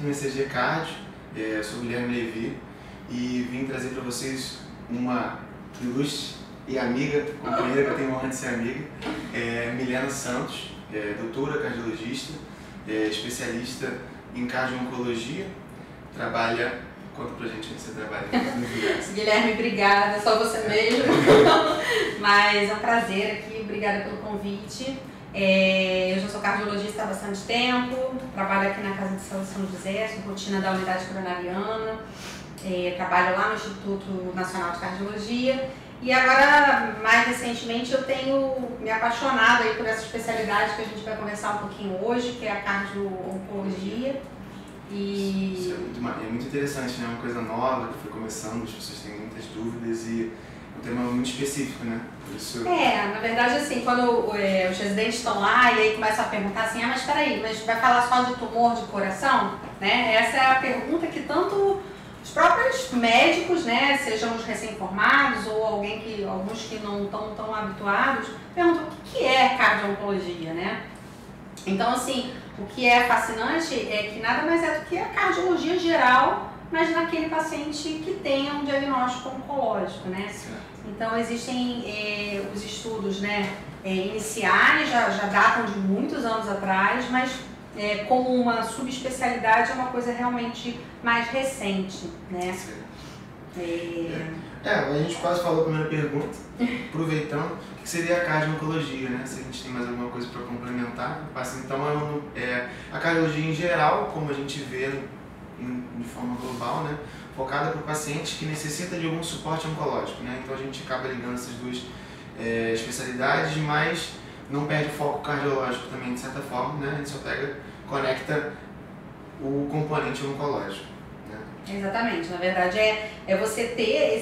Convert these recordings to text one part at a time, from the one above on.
no ECG Cardio. Sou Guilherme Levi e vim trazer para vocês uma ilustre e amiga, companheira que eu tenho a honra de ser amiga, Milena Santos, doutora cardiologista, especialista em cardio-oncologia, trabalha... Conta pra gente onde você trabalha. Guilherme, obrigada, só você mesmo. Mas é um prazer aqui, obrigada pelo convite. Eu já sou cardiologista há bastante tempo, trabalho aqui na Casa de Saúde São José, sou rotina da unidade coronariana, trabalho lá no Instituto Nacional de Cardiologia e agora, mais recentemente, eu tenho me apaixonado aí por essa especialidade que a gente vai conversar um pouquinho hoje, que é a cardio-oncologia. Isso é muito interessante, né? É uma coisa nova que foi começando, as pessoas têm muitas dúvidas e é um tema muito específico, né? Por isso... na verdade, assim, quando os residentes estão lá e aí começam a perguntar assim, mas peraí, mas vai falar só de tumor de coração? Né? Essa é a pergunta que tanto os próprios médicos, né, sejam os recém-formados ou alguns que não estão tão habituados, perguntam o que é cardio-oncologia, né? Então, assim, o que é fascinante é que nada mais é do que a cardiologia geral, mas naquele paciente que tenha um diagnóstico oncológico, né? Então, existem os estudos, né, iniciais, já datam de muitos anos atrás, mas como uma subespecialidade é uma coisa realmente mais recente, né? A gente quase falou a primeira pergunta, aproveitando, o que seria a cardio-oncologia, né? Se a gente tem mais alguma coisa para complementar. Então, a cardiologia em geral, como a gente vê de forma global, né? Focada para o paciente que necessita de algum suporte oncológico, né? Então a gente acaba ligando essas duas especialidades, mas não perde o foco cardiológico também, de certa forma, né? A gente só conecta o componente oncológico. Exatamente, na verdade é você ter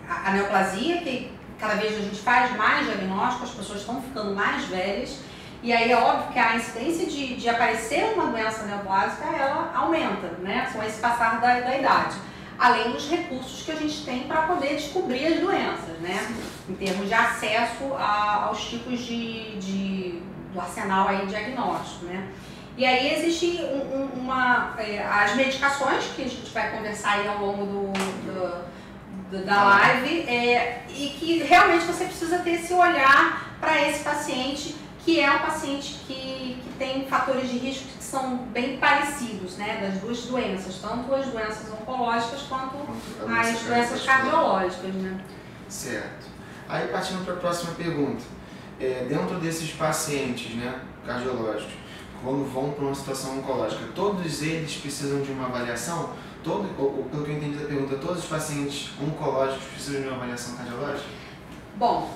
a neoplasia, que cada vez a gente faz mais diagnóstico, as pessoas estão ficando mais velhas, e aí é óbvio que a incidência de aparecer uma doença neoplásica, ela aumenta, né, com esse passar da idade, além dos recursos que a gente tem para poder descobrir as doenças, né, em termos de acesso aos tipos do arsenal aí diagnóstico, né. E aí existe as medicações que a gente vai conversar aí ao longo da live e que realmente você precisa ter esse olhar para esse paciente, que é um paciente que tem fatores de risco que são bem parecidos, né, das duas doenças, tanto as doenças oncológicas quanto as doenças cardiológicas, né? Certo. Aí partindo para a próxima pergunta, dentro desses pacientes, né, cardiológicos, quando vão para uma situação oncológica, todos eles precisam de uma avaliação? Pelo que eu entendi da pergunta, todos os pacientes oncológicos precisam de uma avaliação cardiológica? Bom,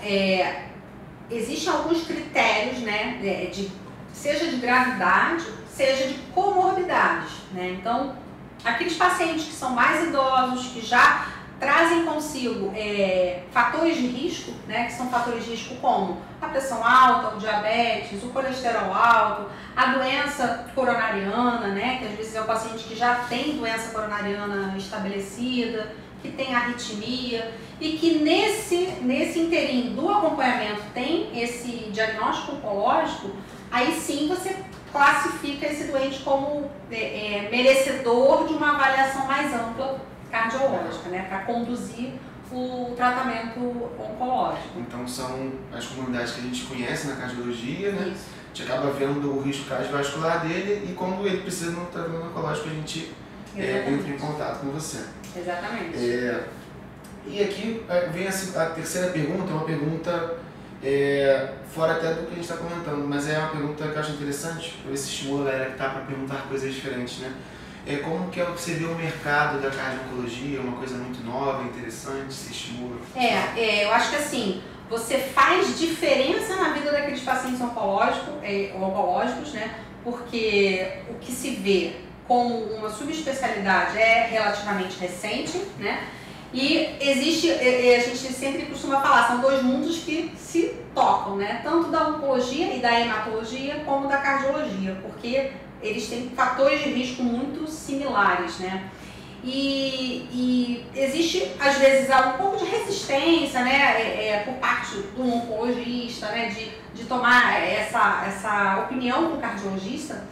existem alguns critérios, né, seja de gravidade, seja de comorbidades, né? Então, aqueles pacientes que são mais idosos, que já trazem consigo fatores de risco, né, que são fatores de risco como a pressão alta, o diabetes, o colesterol alto, a doença coronariana, né, que às vezes é o paciente que já tem doença coronariana estabelecida, que tem arritmia e que nesse inteirinho do acompanhamento tem esse diagnóstico oncológico, aí sim você classifica esse doente como merecedor de uma avaliação mais ampla cardiológica, né, para conduzir o tratamento oncológico. Então são as comunidades que a gente conhece na cardiologia, né? Isso. A gente acaba vendo o risco cardiovascular dele e quando ele precisa de um tratamento oncológico a gente entra em contato com você. Exatamente. E aqui vem a terceira pergunta, uma pergunta fora até do que a gente está comentando, mas é uma pergunta que eu acho interessante, para ver se estimula a galera que está para perguntar coisas diferentes, né? Como que você vê o mercado da cardio-oncologia, uma coisa muito nova, interessante, se estimula? Eu acho que assim, você faz diferença na vida daqueles pacientes oncológicos, né? Porque o que se vê como uma subespecialidade é relativamente recente, né? E existe, a gente sempre costuma falar, são dois mundos que se tocam, né? Tanto da oncologia e da hematologia como da cardiologia, porque eles têm fatores de risco muito similares, né? E existe, às vezes, um pouco de resistência, né, por parte do oncologista, né, de tomar essa opinião com o cardiologista.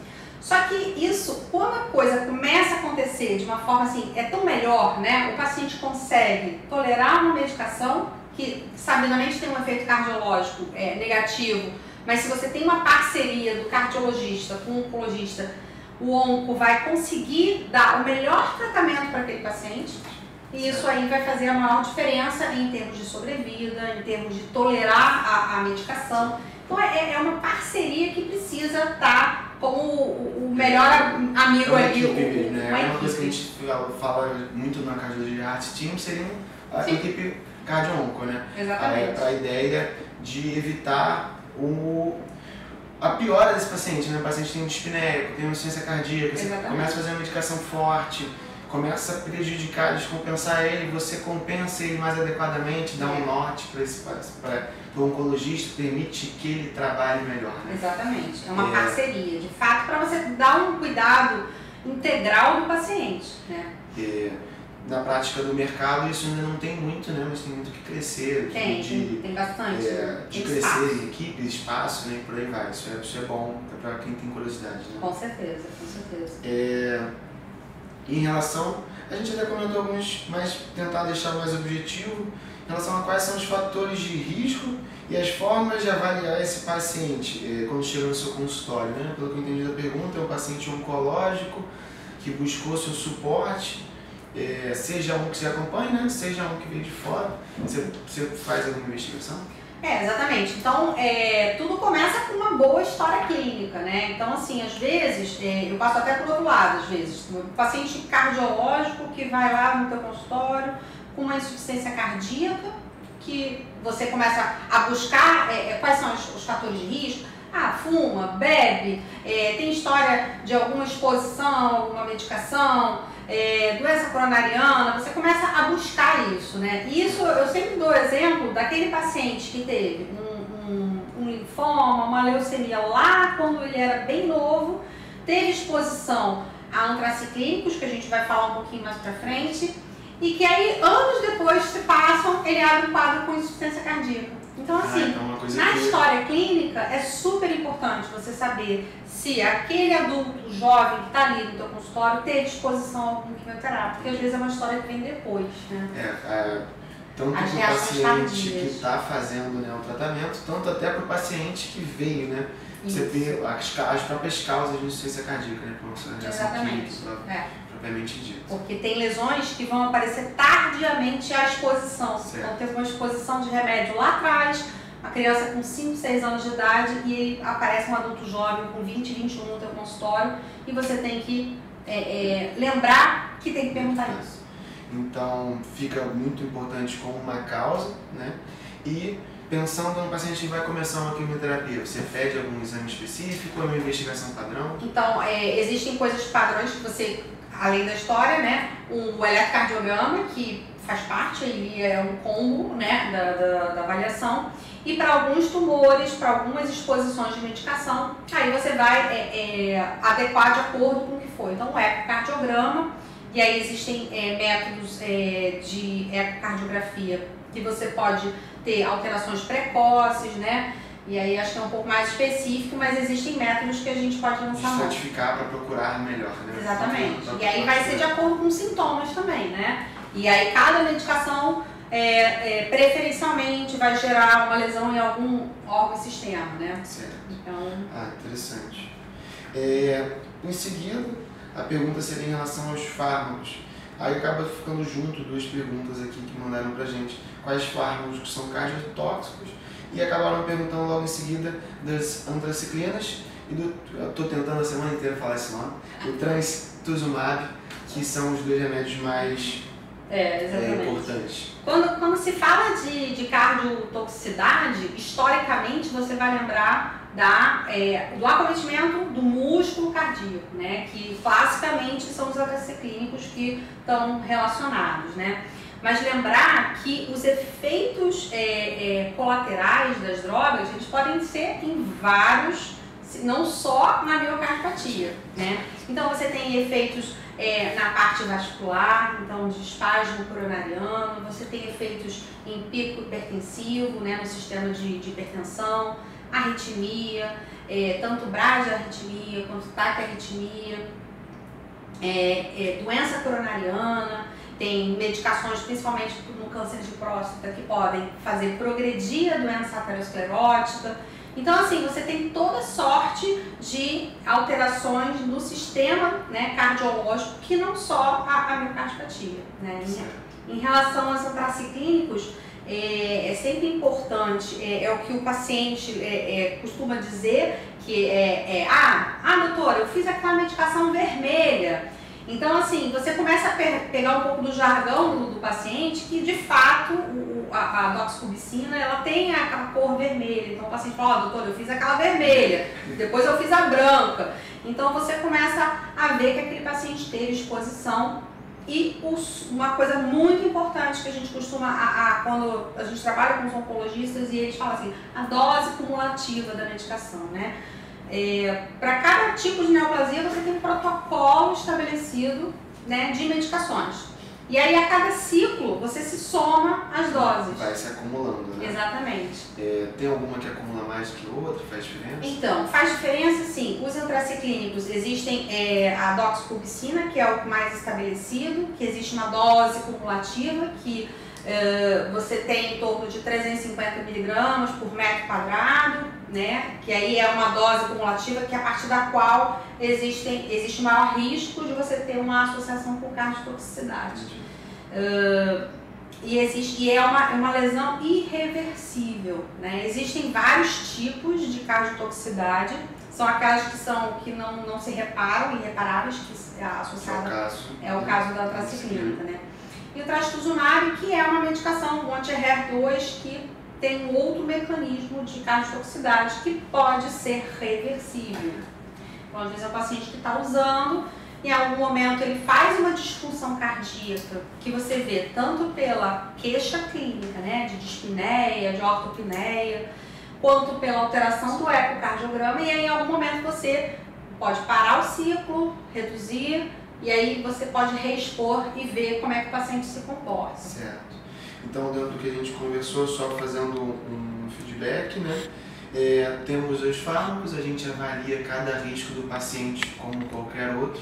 Só que isso, quando a coisa começa a acontecer de uma forma assim, é tão melhor, né? O paciente consegue tolerar uma medicação que, sabidamente, tem um efeito cardiológico negativo, mas se você tem uma parceria do cardiologista com o oncologista, o onco vai conseguir dar o melhor tratamento para aquele paciente e isso aí vai fazer a maior diferença em termos de sobrevida, em termos de tolerar a medicação. Então é uma parceria que precisa estar como o melhor amigo ali. Né? É uma coisa que a gente fala muito na cardiologia Heart Team, seria a equipe cardio-onco, né? Exatamente. A ideia de evitar a piora desse paciente, né? O paciente tem um dispneia, tem uma insuficiência cardíaca, você começa a fazer uma medicação forte, começa a prejudicar, descompensar ele, você compensa ele mais adequadamente, dá um norte para o oncologista, permite que ele trabalhe melhor. Né? Exatamente, é uma parceria, de fato, para você dar um cuidado integral do paciente. Né? Na prática do mercado isso ainda não tem muito, né? Mas tem muito que crescer. Tem bastante. De crescer em equipe, espaço, né? E por aí vai. Isso é bom para quem tem curiosidade. Né? Com certeza, com certeza. Em relação, a gente até comentou alguns, mas tentar deixar mais objetivo, em relação a quais são os fatores de risco e as formas de avaliar esse paciente quando chega no seu consultório. Né? Pelo que eu entendi da pergunta, é um paciente oncológico que buscou seu suporte, seja um que se acompanha, né? Seja um que veio de fora. Você faz alguma investigação? Exatamente. Então, tudo começa com uma boa história clínica, né? Então, assim, às vezes, eu passo até pro outro lado, às vezes, o paciente cardiológico que vai lá no teu consultório com uma insuficiência cardíaca, que você começa a buscar quais são os fatores de risco. Fuma, bebe, tem história de alguma exposição, alguma medicação, doença coronariana, você começa a buscar isso, né? E isso eu sempre dou exemplo daquele paciente que teve um linfoma, uma leucemia lá quando ele era bem novo, teve exposição a antraciclínicos, que a gente vai falar um pouquinho mais pra frente, e que aí anos depois se passam, ele abre um quadro com insuficiência cardíaca. Então, assim, na história clínica é super importante você saber se aquele adulto jovem que está ali no teu consultório teve exposição a algum quimioterápico, porque às vezes é uma história que vem depois, né? Tanto para o paciente que está fazendo, né, o tratamento, tanto até para o paciente que veio, né? Você vê as próprias causas de insuficiência cardíaca, né? Exatamente. Propriamente dito. Porque tem lesões que vão aparecer tardiamente à exposição. Certo. Então teve uma exposição de remédio lá atrás, uma criança com 5, 6 anos de idade e aparece um adulto jovem com 20, 21 no teu consultório e você tem que lembrar que tem que perguntar isso. Então fica muito importante como uma causa, né? E pensando no paciente que vai começar uma quimioterapia, você pede algum exame específico ou é uma investigação padrão? Então, existem coisas padrões que você, além da história, né? O eletrocardiograma, que faz parte, ele é um combo, né, da avaliação. E para alguns tumores, para algumas exposições de medicação, aí você vai adequar de acordo com o que for. Então, o ecocardiograma, e aí existem métodos de ecocardiografia que você pode ter alterações precoces, né? E aí acho que é um pouco mais específico, mas existem métodos que a gente pode lançar mão. Estratificar para procurar melhor, né? Exatamente. E aí vai ser de acordo com os sintomas também, né? E aí cada medicação preferencialmente vai gerar uma lesão em algum órgão e sistema, né? Certo. Então... interessante. Em seguida, a pergunta seria em relação aos fármacos. Aí acaba ficando junto duas perguntas aqui que mandaram pra gente. Quais fármacos são cardiotóxicos? E acabaram perguntando logo em seguida das antraciclinas e eu tô tentando a semana inteira falar esse nome, do trastuzumab, que são os dois remédios mais importantes. Quando se fala de cardiotoxicidade, historicamente você vai lembrar do acometimento do músculo cardíaco, né? Que classicamente são os antraciclínicos que estão relacionados, né? Mas lembrar que os efeitos colaterais das drogas, eles podem ser em vários, não só na miocardiopatia, né? Então você tem efeitos na parte vascular, então de espasmo coronariano, você tem efeitos em pico hipertensivo, né, no sistema de hipertensão, arritmia, tanto bradiarritmia quanto taquiarritmia, doença coronariana, tem medicações, principalmente no câncer de próstata, que podem fazer progredir a doença aterosclerótica. Então, assim, você tem toda sorte de alterações no sistema, né, cardiológico, que não só a miocardiopatia, né? Em relação aos antraciclínicos, é sempre importante, é o que o paciente costuma dizer, que doutora, eu fiz aquela medicação vermelha. Então, assim, você começa a pegar um pouco do jargão do paciente, que de fato a doxorubicina, ela tem aquela cor vermelha. Então o paciente fala, doutor, eu fiz aquela vermelha, depois eu fiz a branca. Então você começa a ver que aquele paciente teve exposição. E uma coisa muito importante que a gente costuma, quando a gente trabalha com os oncologistas, e eles falam assim, a dose cumulativa da medicação, né? Para cada tipo de neoplasia você tem um protocolo estabelecido, né, de medicações. E aí a cada ciclo você se soma as doses. Vai se acumulando, né? Exatamente. Tem alguma que acumula mais do que outra? Faz diferença? Então, faz diferença sim. Os antraciclínicos existem a doxorubicina, que é o mais estabelecido, que existe uma dose cumulativa que você tem em torno de 350 miligramas por metro quadrado, né? Que aí é uma dose cumulativa que a partir da qual existe maior risco de você ter uma associação com cardiotoxicidade. E é uma lesão irreversível, né? Existem vários tipos de cardiotoxicidade, são aquelas que não se reparam, irreparáveis, que é associada, é o caso da antraciclínica, né? E o trastuzumab, que é uma medicação, o anti-HER2, que tem um outro mecanismo de cardiotoxicidade que pode ser reversível. Então, às vezes é o paciente que está usando, em algum momento ele faz uma disfunção cardíaca, que você vê tanto pela queixa clínica, né, de dispneia, de ortopneia, quanto pela alteração do ecocardiograma, e aí em algum momento você pode parar o ciclo, reduzir, e aí você pode reexpor e ver como é que o paciente se comporta. Certo. Então, dentro do que a gente conversou, só fazendo um feedback, né? Temos os fármacos, a gente avalia cada risco do paciente como qualquer outro.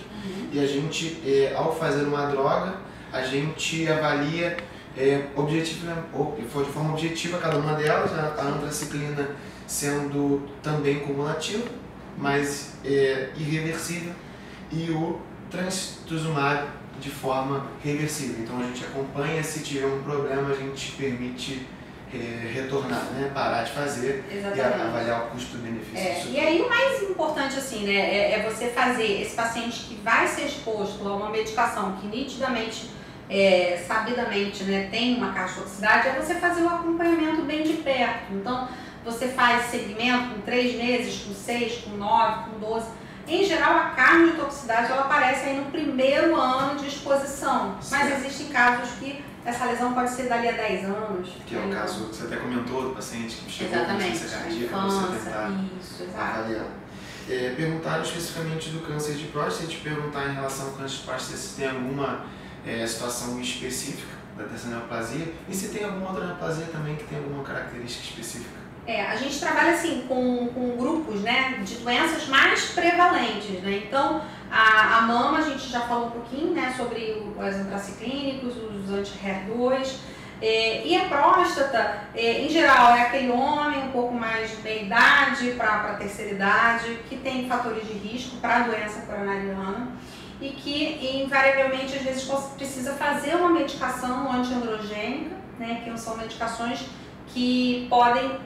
E a gente, ao fazer uma droga, a gente avalia de forma objetiva cada uma delas, a antraciclina sendo também cumulativa, mas irreversível, e o trastuzumab de forma reversível. Então a gente acompanha, se tiver um problema a gente permite retornar, né? Parar de fazer. Exatamente. E avaliar o custo-benefício. E aí o mais importante assim, né, é você fazer esse paciente que vai ser exposto a uma medicação que nitidamente, sabidamente, né, tem uma cardiotoxicidade, é você fazer o acompanhamento bem de perto. Então você faz segmento com 3 meses, com 6, com 9, com 12. Em geral, a cardiotoxicidade ela aparece aí no primeiro ano de exposição, mas existem casos que essa lesão pode ser dali a 10 anos. Que é o caso que você até comentou do paciente que chegou com doença cardíaca, você tentar avaliar. Perguntaram especificamente do câncer de próstata, te perguntar em relação ao câncer de próstata se tem alguma situação específica da terceira neoplasia e se tem alguma outra neoplasia também que tem alguma característica específica. A gente trabalha assim com grupos, né, de doenças mais prevalentes, né? Então a mama a gente já falou um pouquinho, né, sobre os antraciclínicos, os anti-HER2, e a próstata em geral é aquele homem um pouco mais de meia idade para a terceira idade que tem fatores de risco para a doença coronariana e que invariavelmente às vezes precisa fazer uma medicação antiandrogênica, né, que são medicações que podem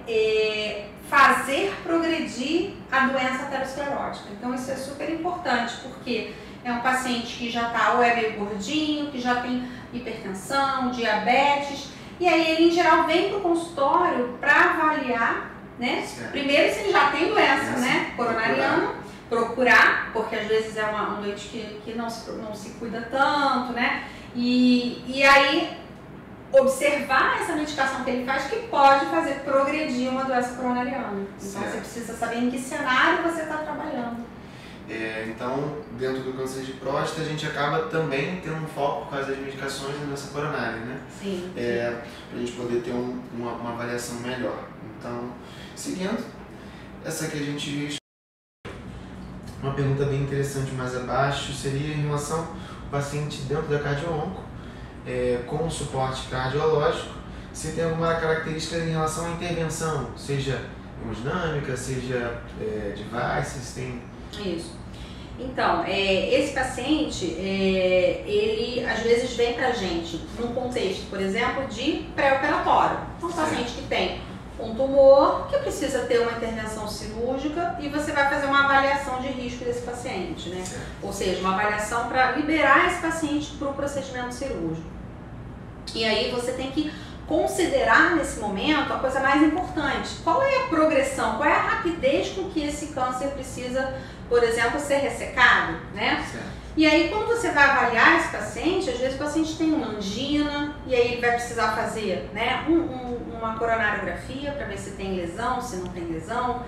fazer progredir a doença aterosclerótica. Então isso é super importante, porque é um paciente que já está ou é meio gordinho, que já tem hipertensão, diabetes, e aí ele em geral vem para o consultório para avaliar, né? Primeiro se ele já tem doença, né, coronariana, procurar, porque às vezes é um doente que não se cuida tanto, né? E aí observar essa medicação que ele faz que pode fazer progredir uma doença coronariana. Então você precisa saber em que cenário você está trabalhando. Então, dentro do câncer de próstata, a gente acaba também tendo um foco por causa das medicações da doença coronária, né? Sim. Para a gente poder ter uma avaliação melhor. Então, seguindo, essa que a gente viu. Uma pergunta bem interessante mais abaixo seria em relação ao paciente dentro da cardio-onco, com suporte cardiológico, se tem alguma característica em relação à intervenção, seja hemodinâmica, seja devices, tem... Isso. Então, esse paciente, ele às vezes vem pra gente num contexto, por exemplo, de pré-operatório. Um paciente que tem um tumor que precisa ter uma intervenção cirúrgica e você vai fazer uma avaliação de risco desse paciente, né? Ou seja, uma avaliação para liberar esse paciente para o procedimento cirúrgico. E aí você tem que considerar nesse momento a coisa mais importante. Qual é a progressão, qual é a rapidez com que esse câncer precisa, por exemplo, ser ressecado, né? Certo. E aí, quando você vai avaliar esse paciente, às vezes o paciente tem uma angina e aí ele vai precisar fazer, né, uma coronariografia para ver se tem lesão, se não tem lesão.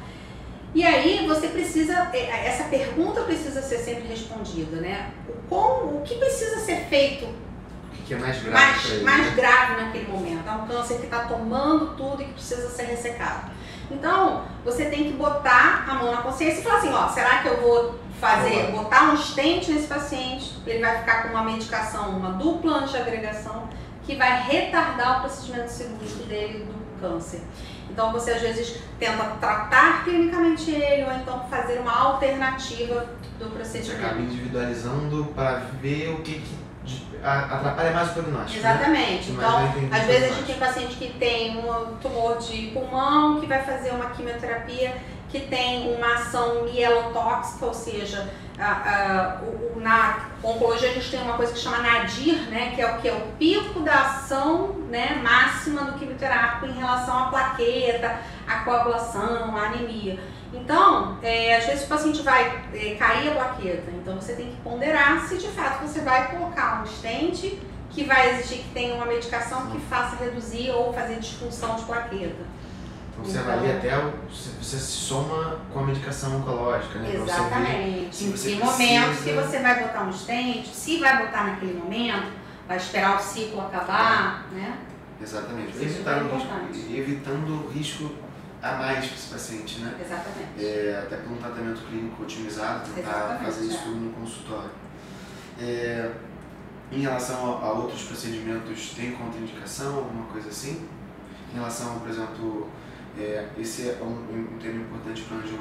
E aí você precisa, essa pergunta precisa ser sempre respondida, né? O que precisa ser feito? O que é mais grave? Mais grave naquele momento. É um câncer que está tomando tudo e que precisa ser ressecado. Então, você tem que botar a mão na consciência e falar assim, ó, será que eu vou botar um stent nesse paciente, ele vai ficar com uma medicação, uma dupla antiagregação, que vai retardar o procedimento cirúrgico dele do câncer. Então, você às vezes tenta tratar clinicamente ele, ou então fazer uma alternativa do procedimento. Você acaba individualizando para ver o que atrapalha mais o prognóstico. Exatamente. Né? Então, às vezes a gente tem paciente que tem um tumor de pulmão, que vai fazer uma quimioterapia, que tem uma ação mielotóxica, ou seja, na oncologia a gente tem uma coisa que chama nadir, né, que é o pico da ação, né, máxima do quimioterápico em relação à plaqueta, à coagulação, à anemia. Então, às vezes o paciente vai cair a plaqueta, então você tem que ponderar se de fato você vai colocar um stent que vai exigir que tenha uma medicação que faça reduzir ou fazer disfunção de plaqueta. Você avalia até, você se soma com a medicação oncológica, né? Exatamente. Em que momento, se você vai botar um stent, se vai botar naquele momento, vai esperar o ciclo acabar, né? Exatamente. Evitando o risco a mais para esse paciente, né? Exatamente. Até por um tratamento clínico otimizado, tentar Exatamente, fazer isso tudo no consultório. Em relação a outros procedimentos, tem contraindicação, alguma coisa assim? Em relação, por exemplo, esse é um tema importante para onde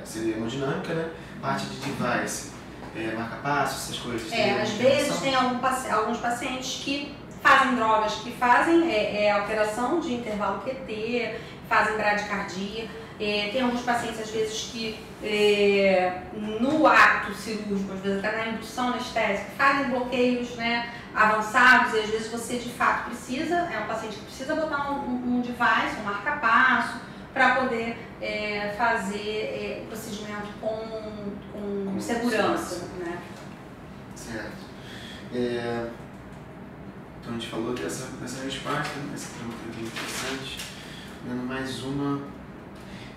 seria hemodinâmica, né? Parte de device, marca-passo, essas coisas. Às vezes tem alguns pacientes que fazem drogas, que fazem alteração de intervalo QT, fazem bradicardia. Tem alguns pacientes, às vezes, que no ato cirúrgico, às vezes até na indução anestésica, fazem bloqueios, né, avançados, e às vezes você de fato precisa, um paciente que precisa botar um device, um marca-passo, para poder fazer o procedimento com segurança. Né? Certo. Então a gente falou dessa resposta, essa pergunta é bem interessante. Dando mais uma.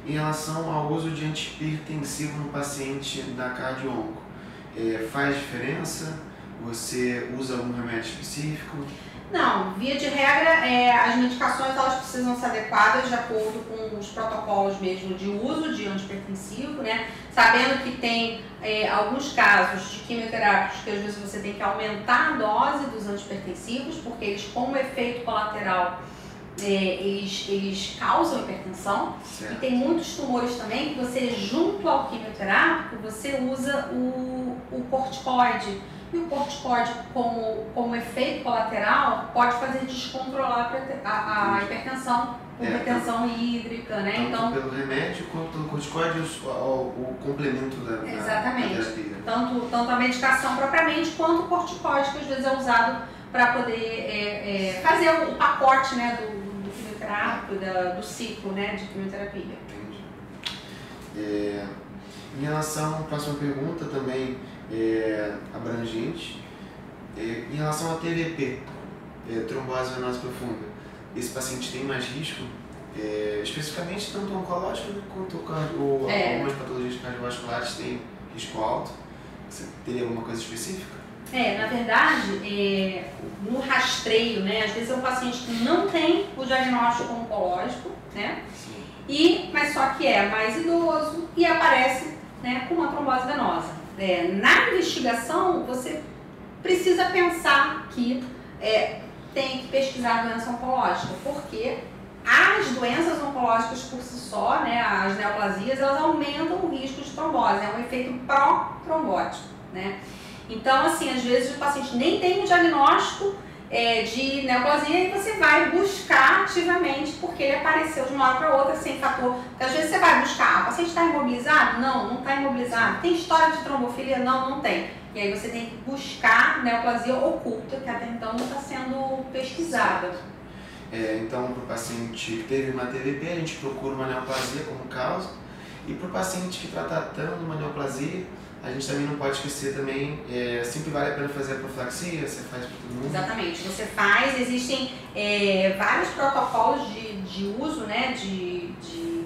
Em relação ao uso de antihipertensivo no paciente da cardio-onco, faz diferença? Você usa algum remédio específico? Não, via de regra, as medicações elas precisam ser adequadas de acordo com os protocolos mesmo de uso de antihipertensivo, né? Sabendo que tem alguns casos de quimioterápicos que às vezes você tem que aumentar a dose dos antihipertensivos, porque eles, como efeito colateral, eles causam hipertensão. Certo. E tem muitos tumores também que você, junto ao quimioterápico, você usa o corticoide. E o corticoide, como efeito colateral, pode fazer descontrolar a hipertensão por retenção hídrica, né? Tanto pelo remédio quanto pelo corticoide, o complemento da terapia. Tanto a medicação propriamente, quanto o corticoide, que às vezes é usado para poder fazer o pacote, né, do quimioterápico, do ciclo, né, de quimioterapia. Entendi. Em relação à próxima pergunta também abrangente, em relação a TVP, trombose venosa profunda, esse paciente tem mais risco, especificamente tanto oncológico, né, quanto algumas patologias cardiovasculares têm risco alto? Você teria alguma coisa específica? Na verdade, no rastreio, né, às vezes é um paciente que não tem o diagnóstico oncológico, né? Sim. mas só que é mais idoso e aparece, né, com uma trombose venosa. Na investigação, você precisa pensar que tem que pesquisar a doença oncológica, porque as doenças oncológicas por si só, né, as neoplasias, elas aumentam o risco de trombose, é um efeito pró-trombótico, né? Então, assim, às vezes o paciente nem tem o diagnóstico de neoplasia e você vai buscar ativamente porque ele apareceu de uma hora para outra sem fator. Porque às vezes você vai buscar, o paciente está imobilizado? Não, não está imobilizado. Tem história de trombofilia? Não, não tem. E aí você tem que buscar neoplasia oculta, que até então não está sendo pesquisada. Então, para o paciente que teve uma TVP, a gente procura uma neoplasia como causa. E para o paciente que está tratando uma neoplasia, a gente também não pode esquecer também, sempre vale a pena fazer a profilaxia, você faz para todo mundo. Exatamente, você faz, existem vários protocolos de uso, né, de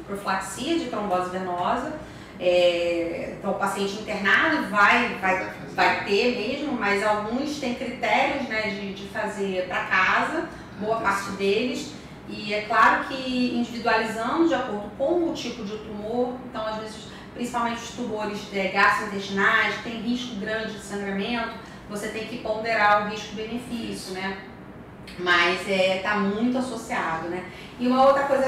profilaxia de trombose venosa. Então o paciente internado vai ter mesmo, mas alguns têm critérios, né, de fazer para casa, boa parte deles. E é claro que individualizando de acordo com o tipo de tumor, então às vezes, principalmente os tumores gastrointestinais, que tem risco grande de sangramento, você tem que ponderar o risco-benefício, né? Mas está muito associado, né? E uma outra coisa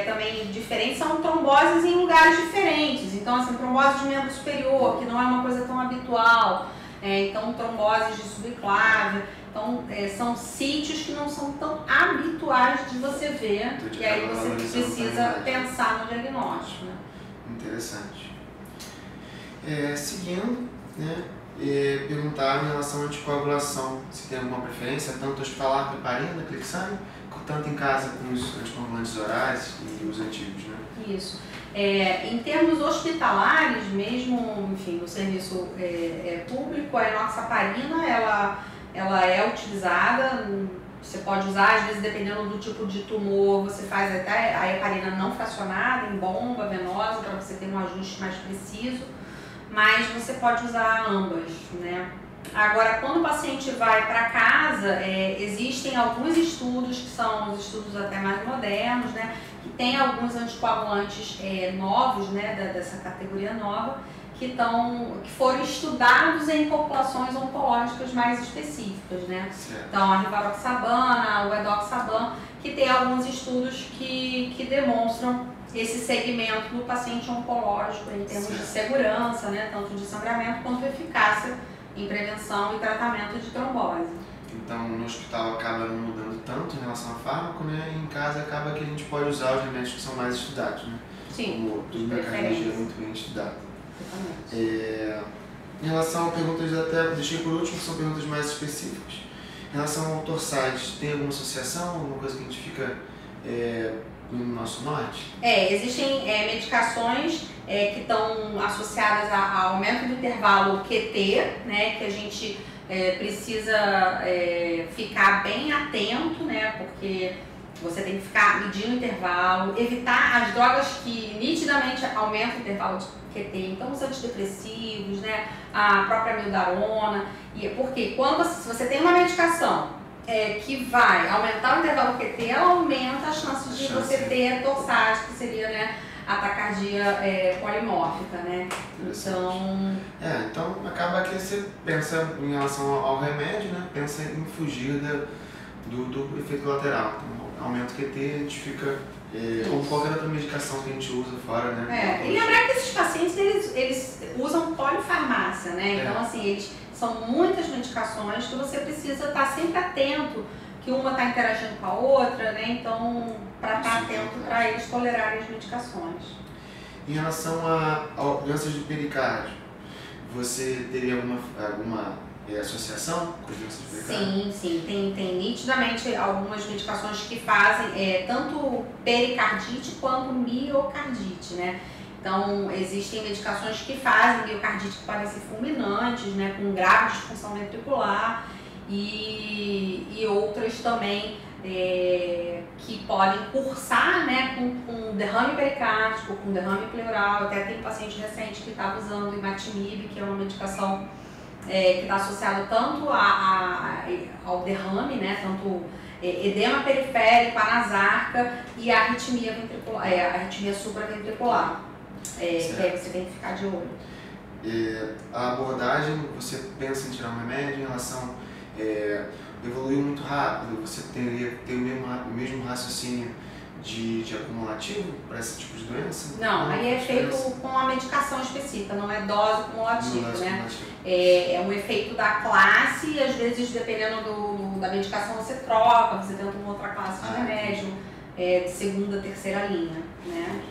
também diferente são tromboses em lugares diferentes. Então, assim, trombose de membro superior, que não é uma coisa tão habitual. Então, tromboses de subclávia. Então, são sítios que não são tão habituais de você ver. E aí você precisa pensar no diagnóstico, né? Interessante. Seguindo, né? Perguntar em relação à anticoagulação, se tem alguma preferência, tanto hospitalar, heparina, clexane, tanto em casa com os anticoagulantes orais e os antigos, né? Isso. Em termos hospitalares, mesmo, enfim, no serviço público, a enoxaparina, ela é utilizada, você pode usar, às vezes, dependendo do tipo de tumor, você faz até a heparina não fracionada, em bomba venosa, para você ter um ajuste mais preciso. Mas você pode usar ambas, né? Agora, quando o paciente vai para casa, existem alguns estudos, que são os estudos até mais modernos, né? Que tem alguns anticoagulantes novos, né? Dessa categoria nova, que foram estudados em populações oncológicas mais específicas, né? Certo. Então, a rivaroxabana, o edoxaban, que tem alguns estudos que demonstram esse segmento do paciente oncológico em termos de segurança, né, tanto de sangramento quanto eficácia em prevenção e tratamento de trombose. Então, no hospital acaba não mudando tanto em relação ao fármaco, né? E em casa acaba que a gente pode usar os remédios que são mais estudados, né? Sim. Como tudo na cardiologia é muito bem estudado. Exatamente. Em relação a perguntas, até deixei por último, que são perguntas mais específicas. Em relação ao torsades, tem alguma associação, alguma coisa que a gente fica no nosso norte? Existem medicações que estão associadas ao aumento do intervalo QT, né, que a gente precisa ficar bem atento, né, porque você tem que ficar medindo o intervalo, evitar as drogas que nitidamente aumentam o intervalo de QT, então os antidepressivos, né, a própria amiodarona, porque se você tem uma medicação que vai aumentar o intervalo QT, ela aumenta a chance de você ter torsade, que seria, né, a taquicardia polimórfica, né? Então acaba que você pensa em relação ao remédio, né? Pensa em fugir do efeito colateral. Então, aumenta o QT, a gente fica como qualquer outra medicação que a gente usa fora, né? E lembrar que esses pacientes eles usam polifarmácia, né? Então, assim, são muitas medicações que você precisa estar sempre atento, que uma está interagindo com a outra, né? Então, para estar atento para eles tolerarem as medicações. Em relação a doenças do pericárdio, você teria alguma associação com as doenças do pericárdio? Sim. Tem nitidamente algumas medicações que fazem tanto pericardite quanto miocardite, né? Então, existem medicações que fazem miocardite que podem ser fulminantes, né, com grave disfunção ventricular, e outras também que podem cursar, né, com derrame pericárdico, com derrame pleural. Até tem um paciente recente que estava usando imatinib, que é uma medicação que está associado tanto ao derrame, né, tanto edema periférico, anasarca e a arritmia ventricular, a arritmia supraventricular, que aí você tem que ficar de olho. A abordagem, você pensa em tirar um remédio em relação, evoluiu muito rápido, você teria que ter o mesmo raciocínio de acumulativo para esse tipo de doença? Não, aí é feito com a medicação específica, não é dose cumulativa, né? É um efeito da classe e às vezes, dependendo da medicação, você troca, você tenta uma outra classe de remédio, de segunda, terceira linha, né?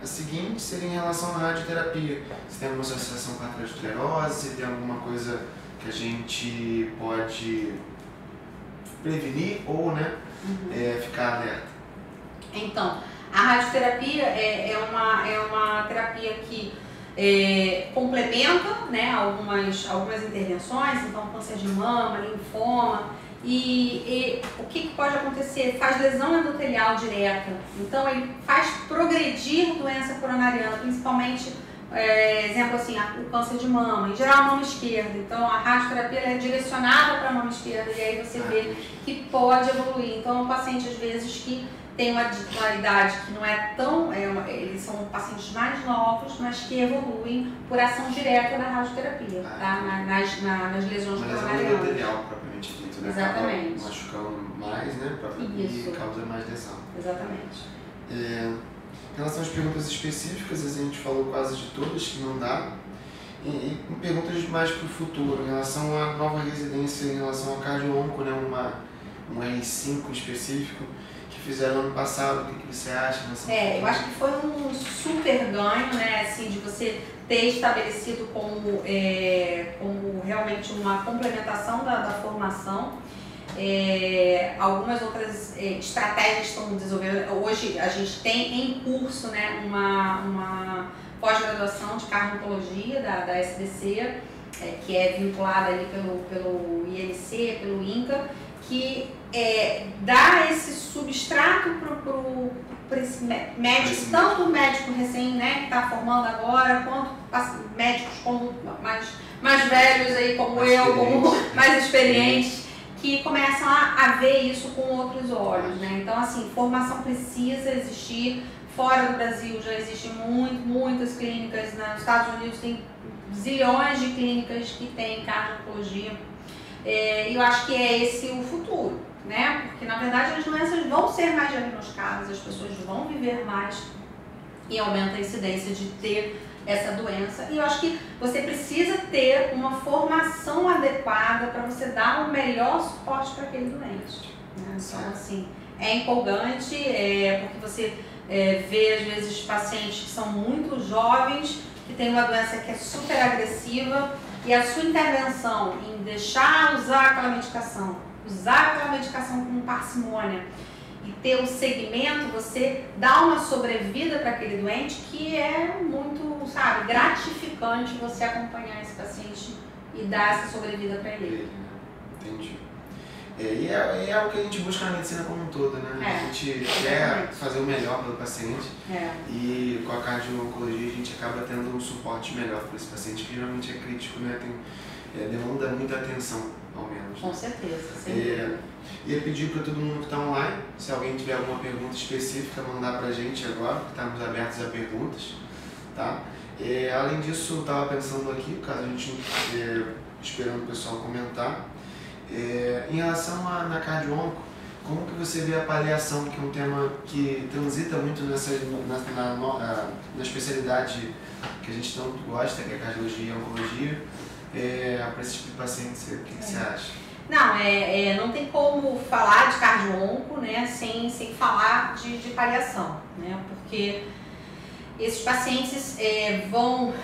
A seguinte seria em relação à radioterapia. Você tem alguma associação com a arteriosclerose? Você tem alguma coisa que a gente pode prevenir ou, né, ficar alerta? Então, a radioterapia é uma terapia que complementa, né, algumas intervenções, então câncer de mama, linfoma, e o que pode acontecer? Faz lesão endotelial direta, então ele faz progredir doença coronariana, principalmente, exemplo assim, o câncer de mama, em geral a mama esquerda, então a radioterapia é direcionada para a mama esquerda e aí você vê que pode evoluir. Então, o paciente às vezes que tem uma idade que não é tão, eles são pacientes mais novos, mas que evoluem por ação direta da radioterapia, tá? nas lesões coronarianas. Endotelial, propriamente dito, né? Exatamente. Acaba machucando mais, né? Isso. E causa mais lesão. Exatamente. Em relação às perguntas específicas, a gente falou quase de todas que não dá. E perguntas mais para o futuro, em relação à nova residência, em relação ao cardio-onco, né? Um R5 específico que fizeram ano passado, o que você acha? Eu acho que foi um super ganho, né, assim, de você ter estabelecido como realmente uma complementação da formação. Algumas outras estratégias estão desenvolvendo. Hoje a gente tem em curso, né, uma pós-graduação de cardio-oncologia da SBC, que é vinculada ali pelo INC, pelo INCA, que dá esse substrato para esse médico, tanto o médico recém, né, que está formando agora, quanto médicos como mais velhos aí, como eu, como mais experientes, que começam a ver isso com outros olhos, né? Então, assim, formação precisa existir. Fora do Brasil já existem muitas clínicas, né? Nos Estados Unidos tem zilhões de clínicas que têm cardio-oncologia. E eu acho que é esse o futuro, né? Porque na verdade as doenças vão ser mais diagnosticadas, as pessoas vão viver mais e aumenta a incidência de ter essa doença. E eu acho que você precisa ter uma formação adequada para você dar o melhor suporte para aquele doente, né? Então, assim, é empolgante, porque você vê às vezes pacientes que são muito jovens, que têm uma doença que é super agressiva, e a sua intervenção em deixar usar aquela medicação com parcimônia e ter um segmento, você dá uma sobrevida para aquele doente que é muito, sabe, gratificante você acompanhar esse paciente e dar essa sobrevida para ele. Entendi. E é o que a gente busca na medicina como um todo, né? A gente quer fazer o melhor pelo paciente e com a cardio-oncologia a gente acaba tendo um suporte melhor para esse paciente, que geralmente é crítico, né? Demanda muita atenção, ao menos. Com certeza, sem dúvida. Ia pedir para todo mundo que está online, se alguém tiver alguma pergunta específica, mandar para a gente agora, porque estamos abertos a perguntas, tá? Além disso, eu estava pensando aqui, caso a gente esperando o pessoal comentar, em relação na cardio-onco, como que você vê a paliação, que é um tema que transita muito na especialidade que a gente tanto gosta, que é a cardiologia e a oncologia, para esse tipo de pacientes, o que você acha? Não tem como falar de cardio-onco, né, sem falar de paliação, né, porque esses pacientes vão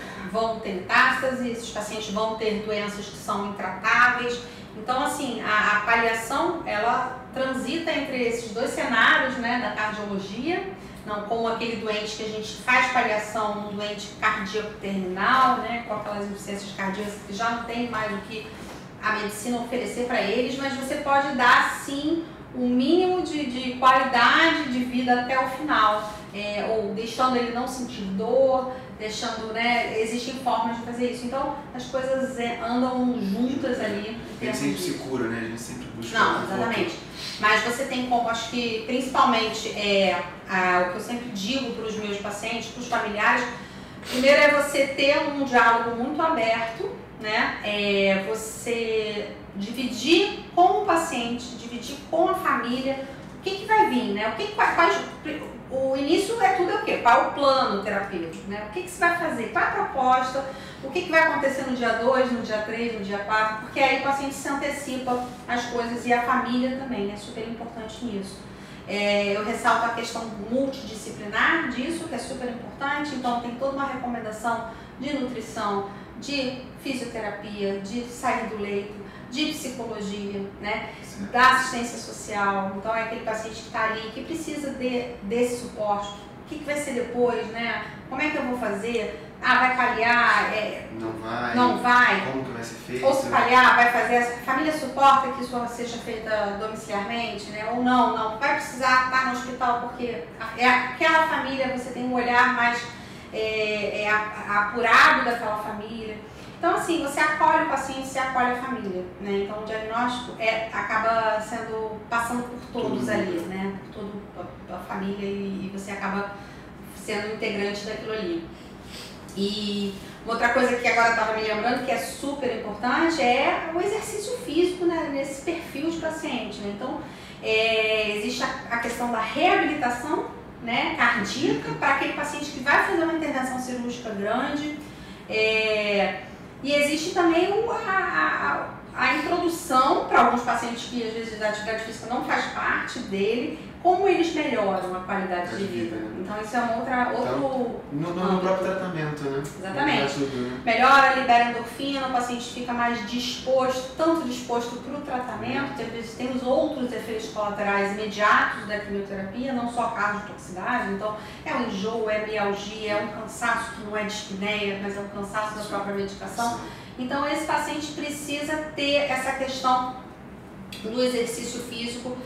ter metástase, esses pacientes vão ter doenças que são intratáveis. Então, assim, a paliação, ela transita entre esses dois cenários, né, da cardiologia, não como aquele doente que a gente faz paliação, um doente cardíaco terminal, né, com aquelas insuficiências cardíacas que já não tem mais o que a medicina oferecer para eles, mas você pode dar, sim, um mínimo de qualidade de vida até o final, ou deixando ele não sentir dor, deixando, né, existem formas de fazer isso. Então, as coisas andam juntas ali. A gente sempre se cura, né? A gente sempre busca. Não, exatamente. Mas você tem como, acho que principalmente o que eu sempre digo para os meus pacientes, para os familiares, primeiro é você ter um diálogo muito aberto, né? Você dividir com o paciente, dividir com a família, o que vai vir, né? O início é tudo o quê? Qual é o plano terapêutico, né? O que você vai fazer? Qual é a proposta? O que vai acontecer no dia 2, no dia 3, no dia 4? Porque aí o paciente se antecipa às coisas e a família também é super importante nisso. Eu ressalto a questão multidisciplinar disso, que é super importante. Então tem toda uma recomendação de nutrição, de fisioterapia, de sair do leito, de psicologia, né? Da assistência social. Então é aquele paciente que está ali, que precisa desse suporte. O que vai ser depois, né? Como é que eu vou fazer? Vai paliar? Não vai? Como que vai ser feito? Ou se paliar, vai fazer? A família suporta que isso seja feita domiciliarmente, né? Ou não vai precisar estar no hospital, porque aquela família, você tem um olhar mais apurado daquela família. Então, assim, você acolhe o paciente, você acolhe a família, né? Então, o diagnóstico acaba passando por todos ali, né? Por toda a família e você acaba sendo integrante daquilo ali. E uma outra coisa que agora estava me lembrando, que é super importante, é o exercício físico, né? Nesse perfil de paciente, né? Então, existe a questão da reabilitação, né, cardíaca para aquele paciente que vai fazer uma intervenção cirúrgica grande. E existe também a introdução para alguns pacientes que às vezes a atividade física não faz parte dele, como eles melhoram a qualidade de vida. Então isso é outro... No próprio tratamento, né? Exatamente. Melhora, libera endorfina, o paciente fica mais disposto, tanto disposto para o tratamento, tem os outros efeitos colaterais imediatos da quimioterapia, não só a cardiotoxicidade, então é o enjoo, é a mialgia, é um cansaço que não é dispneia, mas é um cansaço da própria medicação. Então esse paciente precisa ter essa questão do exercício físico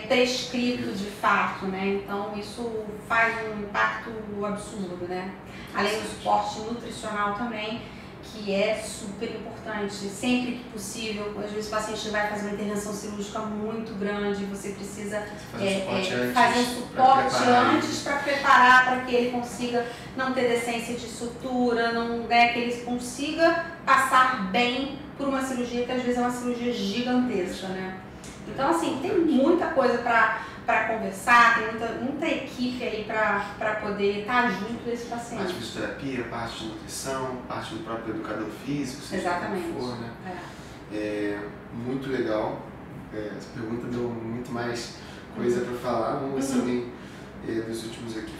prescrito de fato, né? Então isso faz um impacto absurdo, né? Além do suporte nutricional também, que é super importante. Sempre que possível, às vezes o paciente vai fazer uma intervenção cirúrgica muito grande, você precisa fazer um suporte antes para preparar para que ele consiga não ter decência de sutura, que ele consiga passar bem por uma cirurgia que às vezes é uma cirurgia gigantesca, né? Então, assim, tem muita coisa para conversar, tem muita equipe aí para poder estar junto desse paciente. Parte de fisioterapia, parte de nutrição, parte do próprio educador físico, seja exatamente. Como for, né? Muito legal. Essa pergunta deu muito mais coisa para falar. Vamos ver se alguém dos últimos aqui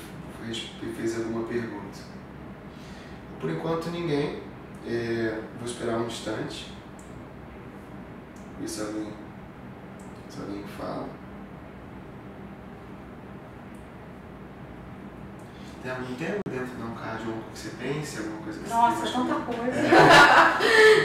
fez alguma pergunta. Por enquanto, ninguém. Vou esperar um instante. Ver se alguém fala. Tem algum tema dentro de um cardio que você pense? Alguma coisa que Nossa, você tanta coisa.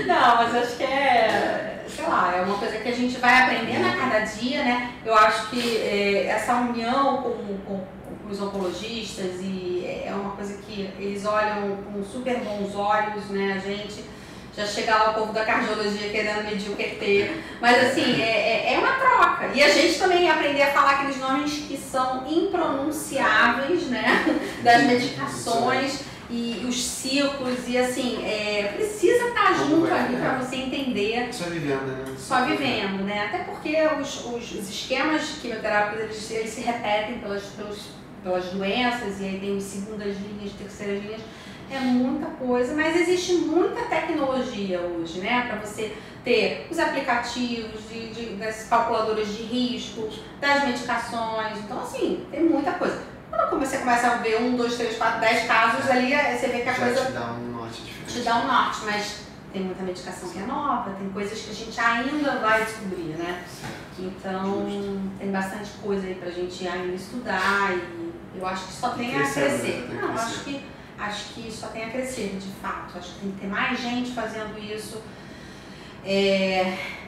Não, mas acho que sei lá, é uma coisa que a gente vai aprendendo a cada dia, né? Eu acho que essa união com os oncologistas é uma coisa que eles olham com super bons olhos, né? A gente já chega lá o povo da cardiologia querendo medir o QT, mas assim, é uma troca. E a gente também aprender a falar aqueles nomes que são impronunciáveis, né, das medicações e os ciclos, e assim, precisa estar junto ali para você entender. Só vivendo, né? Só vivendo, né? Até porque os esquemas quimioterápicos, eles se repetem pelas doenças, e aí tem segundas linhas, terceiras linhas. É muita coisa, mas existe muita tecnologia hoje, né? Para você ter os aplicativos, das calculadoras de risco, das medicações. Então, assim, tem muita coisa. Quando você começa a ver 1, 2, 3, 4, 10 casos ali, você vê que a coisa te dá um norte diferente. Te dá um norte, mas tem muita medicação que é nova, tem coisas que a gente ainda vai descobrir, né? Então, tem bastante coisa aí pra gente ainda estudar e eu acho que só tem a crescer. Não, acho que só tem a crescer, de fato. Acho que tem que ter mais gente fazendo isso.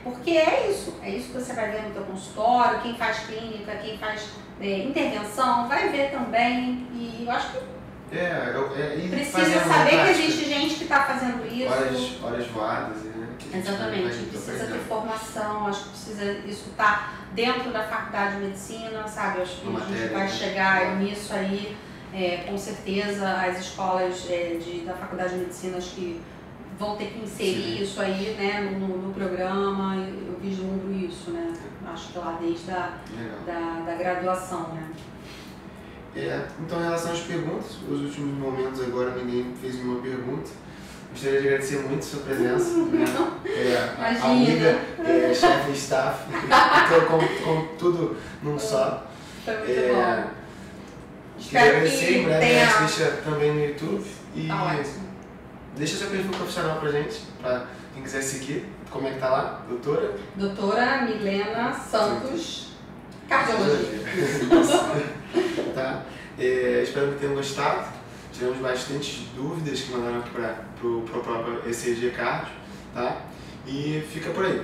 Porque é isso que você vai ver no teu consultório, quem faz clínica, quem faz intervenção, vai ver também. E eu acho que E precisa saber que existe gente que está fazendo isso. Horas voadas, né? Exatamente, precisa ter formação, acho que precisa isso estar dentro da faculdade de medicina, sabe? Acho que a gente vai chegar nisso aí, com certeza as escolas da faculdade de medicina acho que vão ter que inserir isso aí, né, no programa, eu vislumbro isso, né? Acho que lá desde da graduação, né? Então, em relação às perguntas, os últimos momentos agora ninguém fez nenhuma pergunta. Gostaria de agradecer muito a sua presença, né? Amiga, chefe e staff, então, com tudo num só. Foi muito bom. Queria agradecer, em breve a gente deixa também no YouTube. E tá ótimo. Deixa seu perfil profissional pra gente, pra quem quiser seguir. Como é que tá lá, doutora? Doutora Milena Santos, cardiologia. Tá? Espero que tenham gostado. Tivemos bastante dúvidas que mandaram aqui para o próprio ECG Cardio, tá? E fica por aí.